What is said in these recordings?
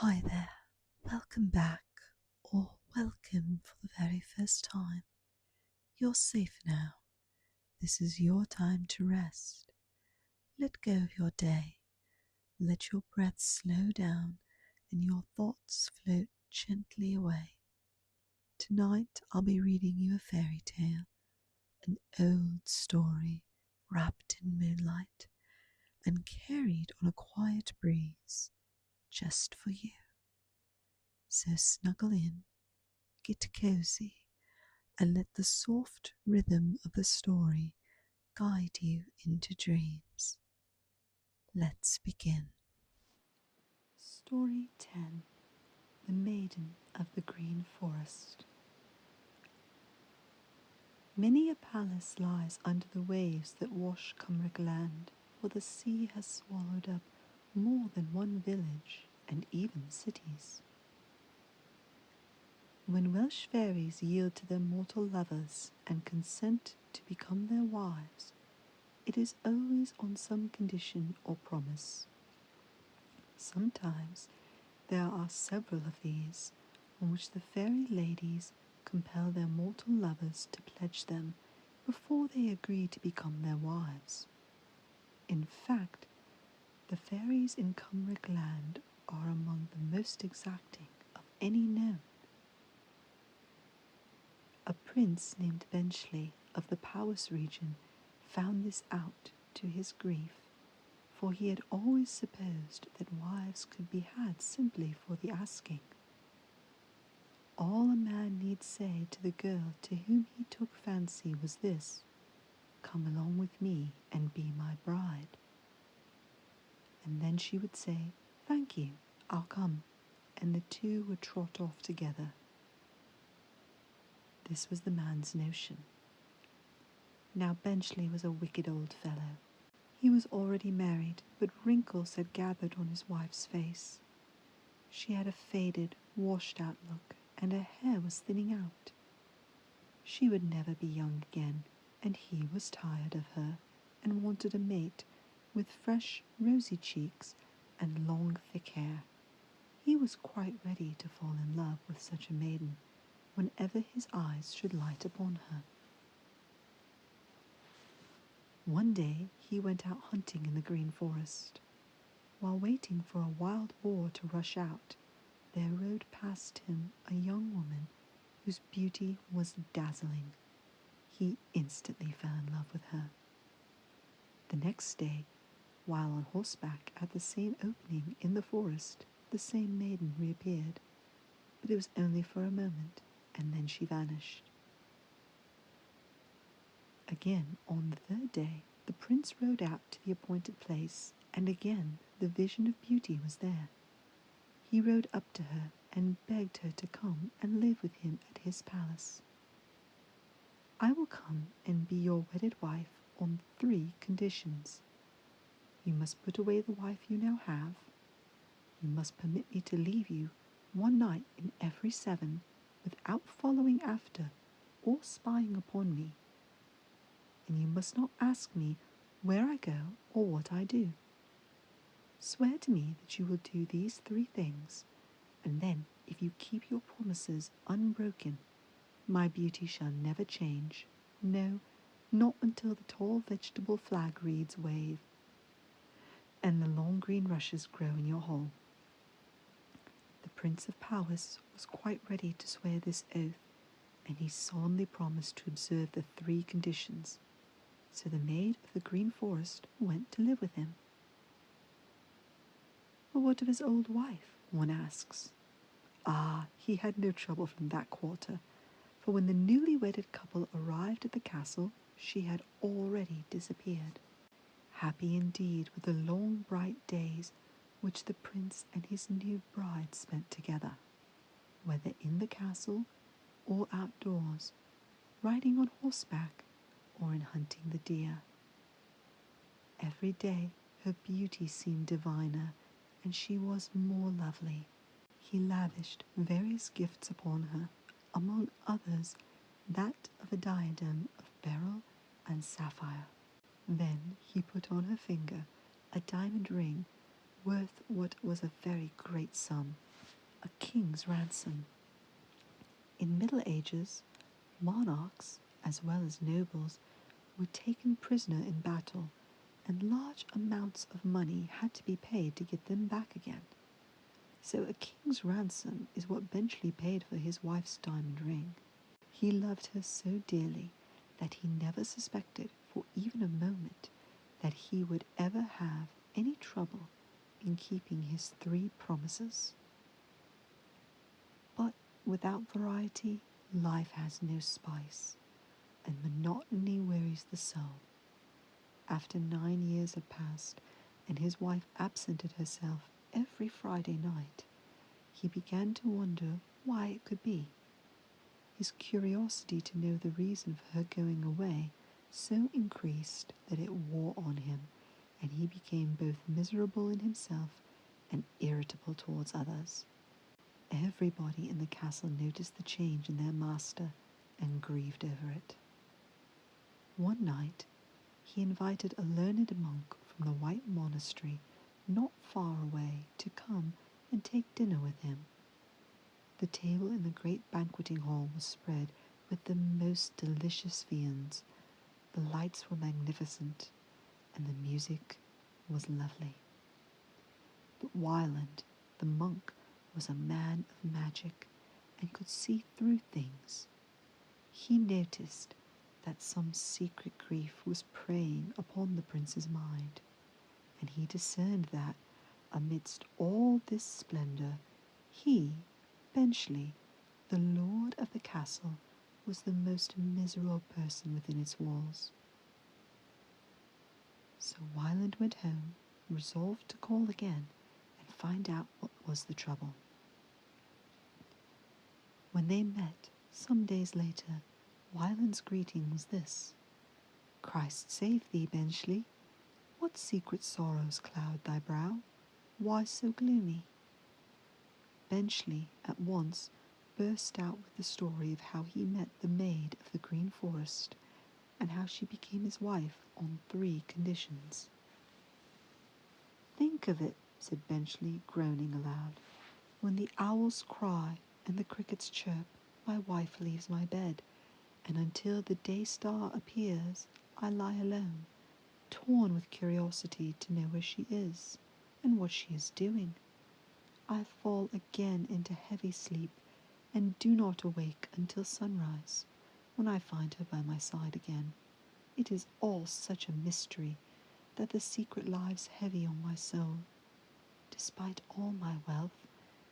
Hi there, welcome back, or welcome for the very first time. You're safe now. This is your time to rest. Let go of your day. Let your breath slow down and your thoughts float gently away. Tonight I'll be reading you a fairy tale, an old story wrapped in moonlight and carried on a quiet breeze just for you. So snuggle in, get cozy, and let the soft rhythm of the story guide you into dreams. Let's begin. Story 10: The Maiden of the Green Forest. Many a palace lies under the waves that wash Cymric land, for the sea has swallowed up more than one village and even cities. When Welsh fairies yield to their mortal lovers and consent to become their wives, it is always on some condition or promise. Sometimes there are several of these, on which the fairy ladies compel their mortal lovers to pledge them before they agree to become their wives. In fact, the fairies in Cymric land are among the most exacting of any known. A prince named Benchley of the Powys region found this out to his grief, for he had always supposed that wives could be had simply for the asking. All a man need say to the girl to whom he took fancy was this: "Come along with me and be my bride." And then she would say, "Thank you, I'll come," and the two would trot off together. This was the man's notion. Now Benchley was a wicked old fellow. He was already married, but wrinkles had gathered on his wife's face. She had a faded, washed-out look, and her hair was thinning out. She would never be young again, and he was tired of her, and wanted a mate with fresh, rosy cheeks and long, thick hair. He was quite ready to fall in love with such a maiden, whenever his eyes should light upon her. One day he went out hunting in the Green Forest. While waiting for a wild boar to rush out, there rode past him a young woman whose beauty was dazzling. He instantly fell in love with her. The next day, while on horseback at the same opening in the forest, the same maiden reappeared, but it was only for a moment, and then she vanished. Again, on the third day, the prince rode out to the appointed place, and again the vision of beauty was there. He rode up to her and begged her to come and live with him at his palace. "I will come and be your wedded wife on 3 conditions. You must put away the wife you now have. You must permit me to leave you one night in every 7 without following after or spying upon me. And you must not ask me where I go or what I do. Swear to me that you will do these 3 things, and then, if you keep your promises unbroken, my beauty shall never change, no, not until the tall vegetable flag reeds wave, and the long green rushes grow in your hall." The Prince of Powys was quite ready to swear this oath, and he solemnly promised to observe the 3 conditions. So the Maid of the Green Forest went to live with him. But what of his old wife, one asks? Ah, he had no trouble from that quarter, for when the newly wedded couple arrived at the castle, she had already disappeared. Happy indeed were the long bright days which the prince and his new bride spent together, whether in the castle or outdoors, riding on horseback or in hunting the deer. Every day her beauty seemed diviner, and she was more lovely. He lavished various gifts upon her, among others that of a diadem of beryl and sapphire. Then he put on her finger a diamond ring worth what was a very great sum, A king's ransom. In Middle Ages, monarchs, as well as nobles, were taken prisoner in battle, and large amounts of money had to be paid to get them back again. So a king's ransom is what Benchley paid for his wife's diamond ring. He loved her so dearly that he never suspected for even a moment that he would ever have any trouble in keeping his 3 promises. But without variety, life has no spice, and monotony wearies the soul. After 9 years had passed, and his wife absented herself every Friday night, he began to wonder why it could be. His curiosity to know the reason for her going away so increased that it wore on him, and he became both miserable in himself and irritable towards others. Everybody in the castle noticed the change in their master and grieved over it. One night, he invited a learned monk from the White Monastery not far away to come and take dinner with him. The table in the great banqueting hall was spread with the most delicious viands. The lights were magnificent, and the music was lovely. But Wyland, the monk, was a man of magic and could see through things. He noticed that some secret grief was preying upon the prince's mind, and he discerned that, amidst all this splendor, he, Benchley, the lord of the castle, was the most miserable person within its walls. So Wyland went home, resolved to call again and find out what was the trouble. When they met some days later, Wyland's greeting was this: "Christ save thee, Benchley. What secret sorrows cloud thy brow? Why so gloomy?" Benchley at once burst out with the story of how he met the Maid of the Green Forest, and how she became his wife on 3 conditions. "Think of it," said Benchley, groaning aloud. "When the owls cry and the crickets chirp, my wife leaves my bed, and until the day-star appears, I lie alone, torn with curiosity to know where she is and what she is doing. I fall again into heavy sleep and do not awake until sunrise, when I find her by my side again. It is all such a mystery that the secret lies heavy on my soul. Despite all my wealth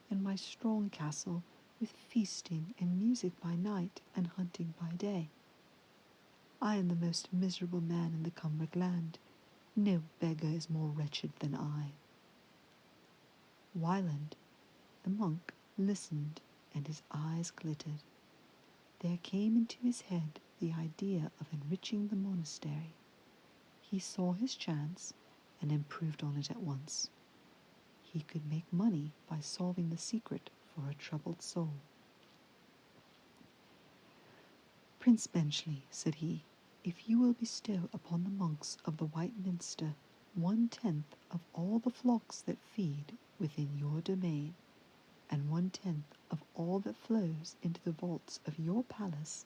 and my strong castle, with feasting and music by night and hunting by day, I am the most miserable man in the Cumbric land. No beggar is more wretched than I." Wyland, the monk, listened, and his eyes glittered. There came into his head the idea of enriching the monastery. He saw his chance and improved on it at once. He could make money by solving the secret for a troubled soul. "Prince Benchley," said he, "if you will bestow upon the monks of the White Minster 1/10 of all the flocks that feed within your domain, and 1/10 of all that flows into the vaults of your palace,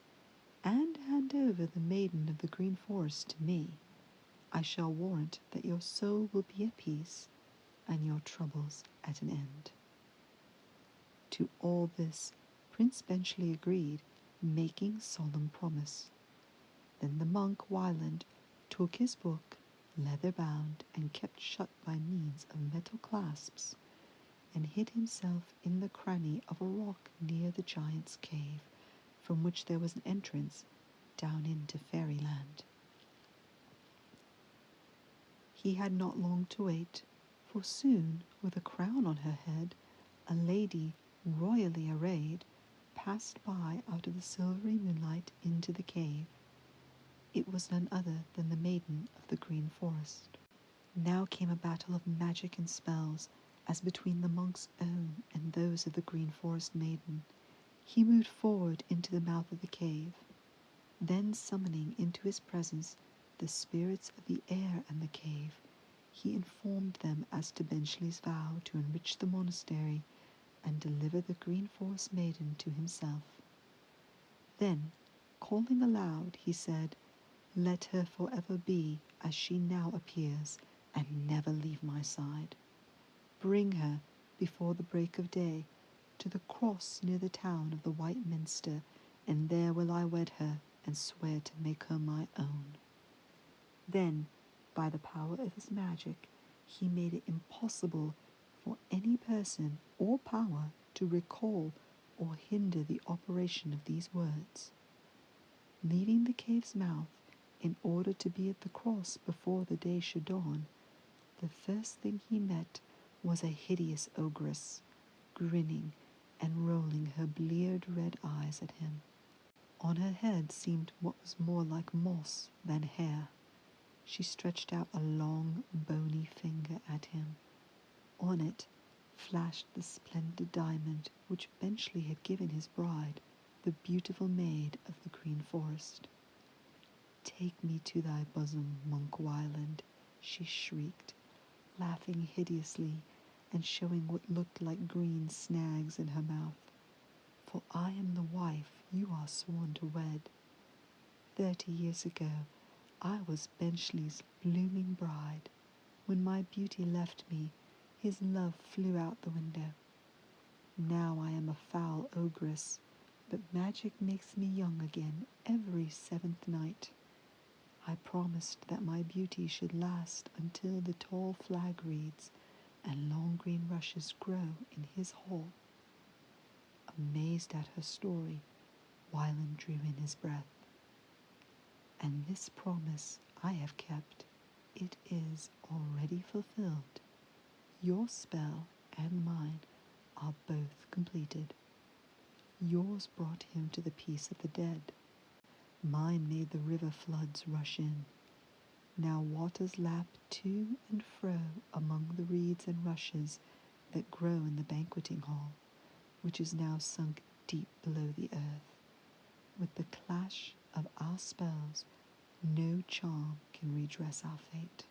and hand over the Maiden of the Green Forest to me, I shall warrant that your soul will be at peace, and your troubles at an end." To all this Prince Benchley agreed, making solemn promise. Then the monk Wyland took his book, leather-bound and kept shut by means of metal clasps, and hid himself in the cranny of a rock near the giant's cave, from which there was an entrance down into fairyland. He had not long to wait, for soon, with a crown on her head, a lady royally arrayed passed by out of the silvery moonlight into the cave. It was none other than the Maiden of the Green Forest. Now came a battle of magic and spells, as between the monk's own and those of the Green Forest Maiden. He moved forward into the mouth of the cave. Then, summoning into his presence the spirits of the air and the cave, he informed them as to Benchley's vow to enrich the monastery and deliver the green forest maiden to himself. Then, calling aloud, he said, "Let her forever be as she now appears, and never leave my side. Bring her, before the break of day, to the cross near the town of the White Minster, and there will I wed her, and swear to make her my own." Then, by the power of his magic, he made it impossible for any person or power to recall or hinder the operation of these words. Leaving the cave's mouth in order to be at the cross before the day should dawn, the first thing he met was a hideous ogress, grinning and rolling her bleared red eyes at him. On her head seemed what was more like moss than hair. She stretched out a long, bony finger at him. On it flashed the splendid diamond which Benchley had given his bride, the beautiful maid of the green forest. "Take me to thy bosom, Monk Wyland," she shrieked, laughing hideously and showing what looked like green snags in her mouth. "For I am the wife you are sworn to wed. 30 years ago I was Benchley's blooming bride. When my beauty left me, his love flew out the window. Now I am a foul ogress, but magic makes me young again every 7th night. I promised that my beauty should last until the tall flag reeds and long green rushes grow in his hall." Amazed at her story, Wyland drew in his breath. "And this promise I have kept. It is already fulfilled. Your spell and mine are both completed. Yours brought him to the peace of the dead. Mine made the river floods rush in. Now waters lap to and fro among the reeds and rushes that grow in the banqueting hall, which is now sunk deep below the earth. With the clash of our spells, no charm can redress our fate.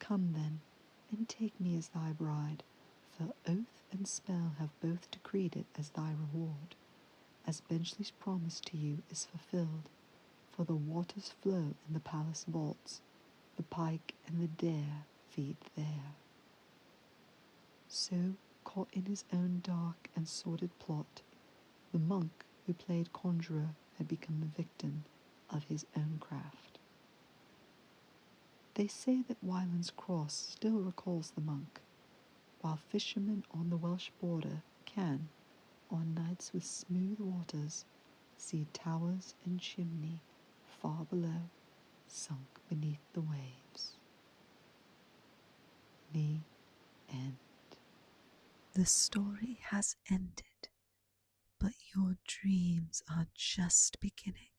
Come then, and take me as thy bride, for oath and spell have both decreed it as thy reward, as Benchley's promise to you is fulfilled, for the waters flow in the palace vaults, the pike and the dare feed there." So, caught in his own dark and sordid plot, the monk who played conjurer had become the victim of his own craft. They say that Wyland's cross still recalls the monk, while fishermen on the Welsh border can, on nights with smooth waters, see towers and chimney far below, sunk beneath the waves. The end. The story has ended, but your dreams are just beginning.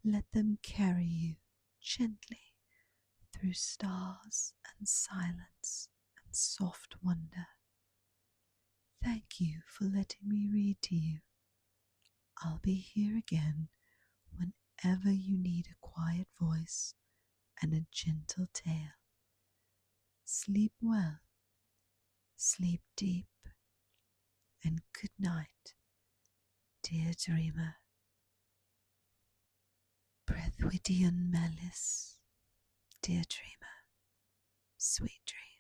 Let them carry you gently through stars and silence and soft wonder. Thank you for letting me read to you. I'll be here again whenever you need a quiet voice and a gentle tale. Sleep well, sleep deep, and good night, dear dreamer. Breuddwydion melys, dear dreamer, sweet dreams.